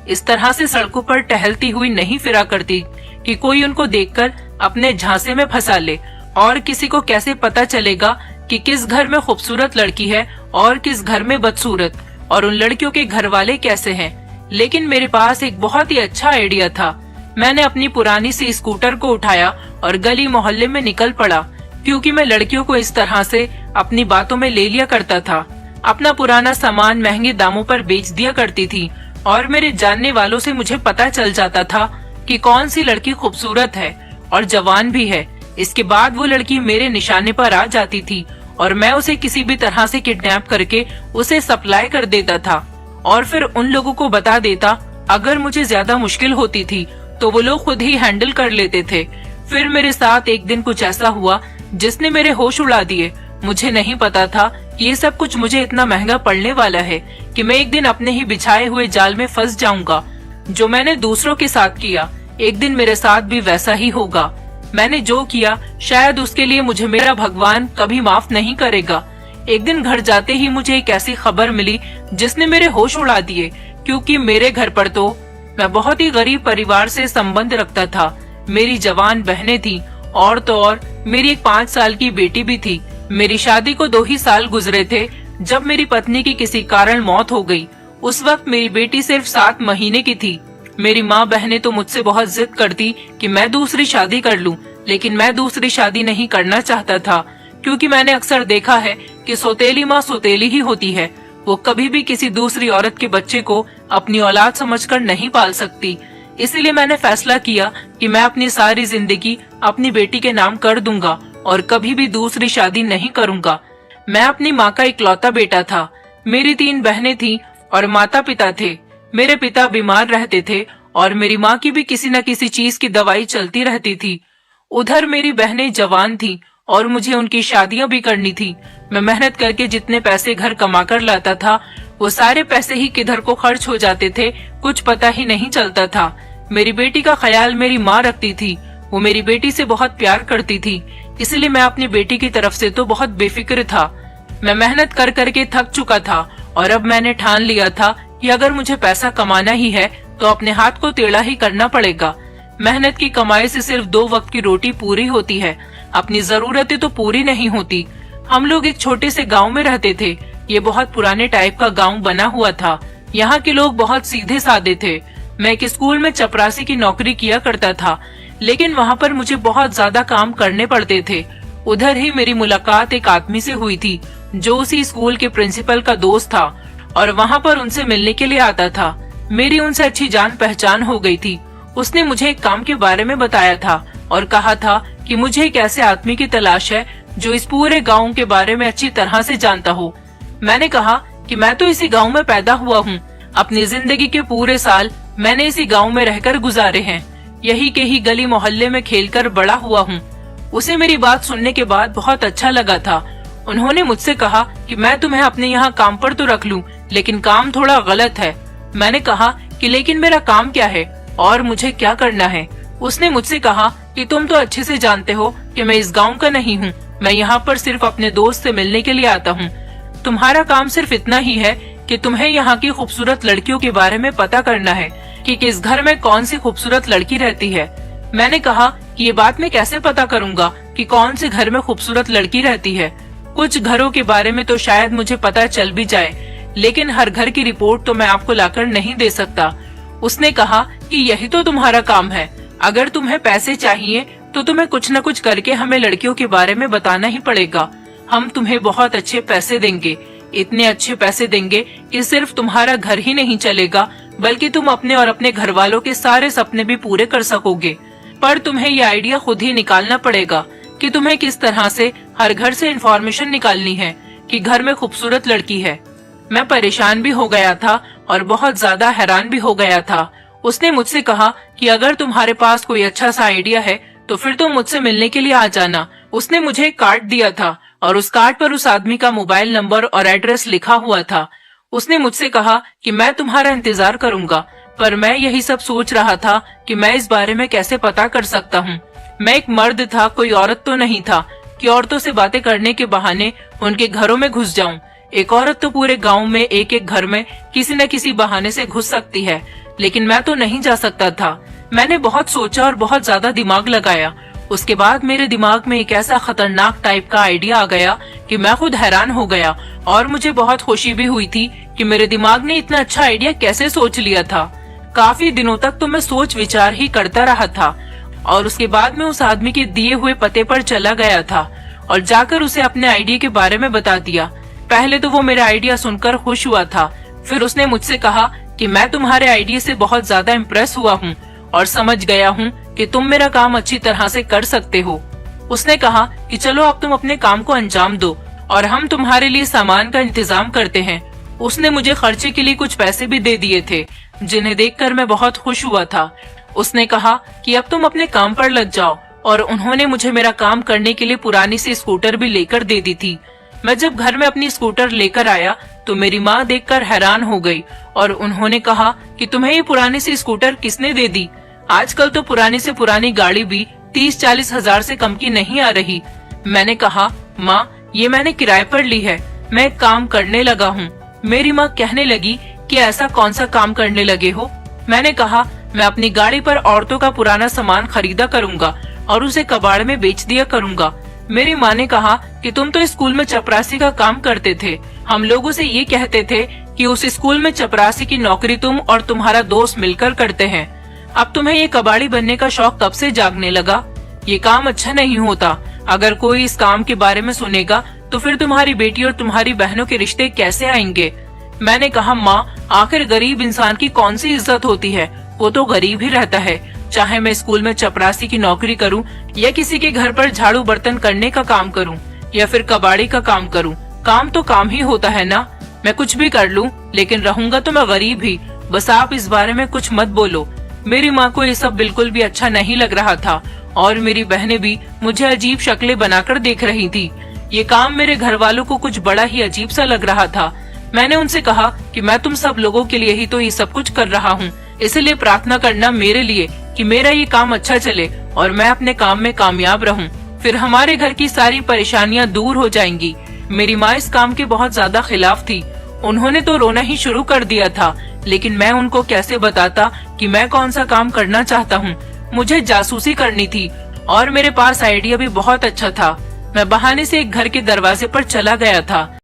इस तरह से सड़कों पर टहलती हुई नहीं फिरा करती कि कोई उनको देखकर अपने झांसे में फंसा ले। और किसी को कैसे पता चलेगा कि किस घर में खूबसूरत लड़की है और किस घर में बदसूरत, और उन लड़कियों के घर वाले कैसे हैं। लेकिन मेरे पास एक बहुत ही अच्छा आइडिया था। मैंने अपनी पुरानी सी स्कूटर को उठाया और गली मोहल्ले में निकल पड़ा, क्योंकि मैं लड़कियों को इस तरह से अपनी बातों में ले लिया करता था। अपना पुराना सामान महंगे दामों पर बेच दिया करती थी और मेरे जानने वालों से मुझे पता चल जाता था कि कौन सी लड़की खूबसूरत है और जवान भी है। इसके बाद वो लड़की मेरे निशाने पर आ जाती थी और मैं उसे किसी भी तरह से किडनैप करके उसे सप्लाई कर देता था और फिर उन लोगों को बता देता। अगर मुझे ज्यादा मुश्किल होती थी तो वो लोग खुद ही हैंडल कर लेते थे। फिर मेरे साथ एक दिन कुछ ऐसा हुआ जिसने मेरे होश उड़ा दिए। मुझे नहीं पता था कि ये सब कुछ मुझे इतना महंगा पड़ने वाला है कि मैं एक दिन अपने ही बिछाए हुए जाल में फंस जाऊंगा। जो मैंने दूसरों के साथ किया, एक दिन मेरे साथ भी वैसा ही होगा। मैंने जो किया शायद उसके लिए मुझे मेरा भगवान कभी माफ नहीं करेगा। एक दिन घर जाते ही मुझे एक ऐसी खबर मिली जिसने मेरे होश उड़ा दिए, क्योंकि मेरे घर पर तो मैं बहुत ही गरीब परिवार से संबंध रखता था। मेरी जवान बहनें थी और तो और मेरी एक 5 साल की बेटी भी थी। मेरी शादी को 2 ही साल गुजरे थे जब मेरी पत्नी की किसी कारण मौत हो गई। उस वक्त मेरी बेटी सिर्फ 7 महीने की थी। मेरी माँ बहनें तो मुझसे बहुत जिद करती कि मैं दूसरी शादी कर लूं, लेकिन मैं दूसरी शादी नहीं करना चाहता था, क्योंकि मैंने अक्सर देखा है कि सौतेली माँ सौतेली ही होती है। वो कभी भी किसी दूसरी औरत के बच्चे को अपनी औलाद समझकर नहीं पाल सकती। इसीलिए मैंने फैसला किया कि मैं अपनी सारी जिंदगी अपनी बेटी के नाम कर दूंगा और कभी भी दूसरी शादी नहीं करूंगा। मैं अपनी माँ का इकलौता बेटा था। मेरी 3 बहनें थीं और माता पिता थे। मेरे पिता बीमार रहते थे और मेरी माँ की भी किसी न किसी चीज की दवाई चलती रहती थी। उधर मेरी बहनें जवान थीं और मुझे उनकी शादियां भी करनी थी। मैं मेहनत करके जितने पैसे घर कमा कर लाता था, वो सारे पैसे ही किधर को खर्च हो जाते थे, कुछ पता ही नहीं चलता था। मेरी बेटी का ख्याल मेरी माँ रखती थी। वो मेरी बेटी से बहुत प्यार करती थी, इसलिए मैं अपनी बेटी की तरफ से तो बहुत बेफिक्र था। मैं मेहनत कर करके थक चुका था और अब मैंने ठान लिया था कि अगर मुझे पैसा कमाना ही है तो अपने हाथ को टेढ़ा ही करना पड़ेगा। मेहनत की कमाई से सिर्फ 2 वक्त की रोटी पूरी होती है, अपनी जरूरतें तो पूरी नहीं होती। हम लोग एक छोटे से गांव में रहते थे। ये बहुत पुराने टाइप का गांव बना हुआ था। यहाँ के लोग बहुत सीधे साधे थे। मैं एक स्कूल में चपरासी की नौकरी किया करता था, लेकिन वहाँ पर मुझे बहुत ज्यादा काम करने पड़ते थे। उधर ही मेरी मुलाकात एक आदमी से हुई थी जो उसी स्कूल के प्रिंसिपल का दोस्त था और वहाँ पर उनसे मिलने के लिए आता था। मेरी उनसे अच्छी जान पहचान हो गई थी। उसने मुझे एक काम के बारे में बताया था और कहा था कि मुझे एक ऐसे आदमी की तलाश है जो इस पूरे गाँव के बारे में अच्छी तरह से जानता हो। मैंने कहा कि मैं तो इसी गाँव में पैदा हुआ हूँ। अपनी जिंदगी के पूरे साल मैंने इसी गाँव में रहकर गुजारे हैं। यही के ही गली मोहल्ले में खेलकर बड़ा हुआ हूँ। उसे मेरी बात सुनने के बाद बहुत अच्छा लगा था। उन्होंने मुझसे कहा कि मैं तुम्हें अपने यहाँ काम पर तो रख लूं, लेकिन काम थोड़ा गलत है। मैंने कहा कि लेकिन मेरा काम क्या है और मुझे क्या करना है। उसने मुझसे कहा कि तुम तो अच्छे से जानते हो कि मैं इस गांव का नहीं हूँ। मैं यहाँ पर सिर्फ अपने दोस्त से मिलने के लिए आता हूँ। तुम्हारा काम सिर्फ इतना ही है कि तुम्हें यहाँ की खूबसूरत लड़कियों के बारे में पता करना है कि किस घर में कौन सी खूबसूरत लड़की रहती है। मैंने कहा कि ये बात मैं कैसे पता करूँगा कि कौन से घर में खूबसूरत लड़की रहती है। कुछ घरों के बारे में तो शायद मुझे पता चल भी जाए, लेकिन हर घर की रिपोर्ट तो मैं आपको लाकर नहीं दे सकता। उसने कहा कि यही तो तुम्हारा काम है। अगर तुम्हें पैसे चाहिए तो तुम्हें कुछ न कुछ करके हमें लड़कियों के बारे में बताना ही पड़ेगा। हम तुम्हें बहुत अच्छे पैसे देंगे, इतने अच्छे पैसे देंगे कि सिर्फ तुम्हारा घर ही नहीं चलेगा, बल्कि तुम अपने और अपने घर वालों के सारे सपने भी पूरे कर सकोगे। पर तुम्हें ये आइडिया खुद ही निकालना पड़ेगा कि तुम्हें किस तरह से हर घर से इंफॉर्मेशन निकालनी है कि घर में खूबसूरत लड़की है। मैं परेशान भी हो गया था और बहुत ज्यादा हैरान भी हो गया था। उसने मुझसे कहा कि अगर तुम्हारे पास कोई अच्छा सा आइडिया है तो फिर तुम मुझसे मिलने के लिए आ जाना। उसने मुझे एक कार्ड दिया था और उस कार्ड पर उस आदमी का मोबाइल नंबर और एड्रेस लिखा हुआ था। उसने मुझसे कहा कि मैं तुम्हारा इंतजार करूंगा, पर मैं यही सब सोच रहा था कि मैं इस बारे में कैसे पता कर सकता हूँ। मैं एक मर्द था, कोई औरत तो नहीं था कि औरतों से बातें करने के बहाने उनके घरों में घुस जाऊं। एक औरत तो पूरे गांव में एक एक घर में किसी न किसी बहाने से घुस सकती है, लेकिन मैं तो नहीं जा सकता था। मैंने बहुत सोचा और बहुत ज्यादा दिमाग लगाया। उसके बाद मेरे दिमाग में एक ऐसा खतरनाक टाइप का आइडिया आ गया कि मैं खुद हैरान हो गया और मुझे बहुत खुशी भी हुई थी कि मेरे दिमाग ने इतना अच्छा आइडिया कैसे सोच लिया था। काफी दिनों तक तो मैं सोच विचार ही करता रहा था और उसके बाद मैं उस आदमी के दिए हुए पते पर चला गया था और जाकर उसे अपने आइडिया के बारे में बता दिया। पहले तो वो मेरा आइडिया सुनकर खुश हुआ था, फिर उसने मुझसे कहा कि मैं तुम्हारे आइडिया से बहुत ज्यादा इम्प्रेस हुआ हूँ और समझ गया हूँ कि तुम मेरा काम अच्छी तरह से कर सकते हो। उसने कहा कि चलो अब तुम अपने काम को अंजाम दो और हम तुम्हारे लिए सामान का इंतजाम करते हैं। उसने मुझे खर्चे के लिए कुछ पैसे भी दे दिए थे, जिन्हें देखकर मैं बहुत खुश हुआ था। उसने कहा कि अब तुम अपने काम पर लग जाओ और उन्होंने मुझे मेरा काम करने के लिए पुरानी सी स्कूटर भी लेकर दे दी थी। मैं जब घर में अपनी स्कूटर लेकर आया तो मेरी माँ देखकर हैरान हो गई और उन्होंने कहा कि तुम्हें ये पुरानी सी स्कूटर किसने दे दी? आजकल तो पुरानी से पुरानी गाड़ी भी 30-40 हजार से कम की नहीं आ रही। मैंने कहा, माँ ये मैंने किराए पर ली है, मैं काम करने लगा हूँ। मेरी माँ कहने लगी कि ऐसा कौन सा काम करने लगे हो? मैंने कहा, मैं अपनी गाड़ी पर औरतों का पुराना सामान खरीदा करूँगा और उसे कबाड़ में बेच दिया करूँगा। मेरी माँ ने कहा कि तुम तो स्कूल में चपरासी का काम करते थे, हम लोगों से ये कहते थे कि उस स्कूल में चपरासी की नौकरी तुम और तुम्हारा दोस्त मिलकर करते हैं। अब तुम्हें ये कबाड़ी बनने का शौक कब से जागने लगा? ये काम अच्छा नहीं होता। अगर कोई इस काम के बारे में सुनेगा तो फिर तुम्हारी बेटी और तुम्हारी बहनों के रिश्ते कैसे आएंगे? मैंने कहा, माँ आखिर गरीब इंसान की कौन सी इज्जत होती है? वो तो गरीब ही रहता है। चाहे मैं स्कूल में चपरासी की नौकरी करूं या किसी के घर पर झाड़ू बर्तन करने का काम करूं या फिर कबाड़ी का काम करूं, काम तो काम ही होता है ना। मैं कुछ भी कर लूं लेकिन रहूंगा तो मैं गरीब ही। बस आप इस बारे में कुछ मत बोलो। मेरी माँ को ये सब बिल्कुल भी अच्छा नहीं लग रहा था और मेरी बहनें भी मुझे अजीब शक्लें बनाकर देख रही थी। ये काम मेरे घर वालों को कुछ बड़ा ही अजीब सा लग रहा था। मैंने उनसे कहा कि मैं तुम सब लोगों के लिए ही तो ये सब कुछ कर रहा हूँ, इसलिए प्रार्थना करना मेरे लिए कि मेरा ये काम अच्छा चले और मैं अपने काम में कामयाब रहूं। फिर हमारे घर की सारी परेशानियां दूर हो जाएंगी। मेरी माँ इस काम के बहुत ज्यादा खिलाफ थी। उन्होंने तो रोना ही शुरू कर दिया था, लेकिन मैं उनको कैसे बताता कि मैं कौन सा काम करना चाहता हूँ। मुझे जासूसी करनी थी और मेरे पास आइडिया भी बहुत अच्छा था। मैं बहाने से एक घर के दरवाजे पर चला गया था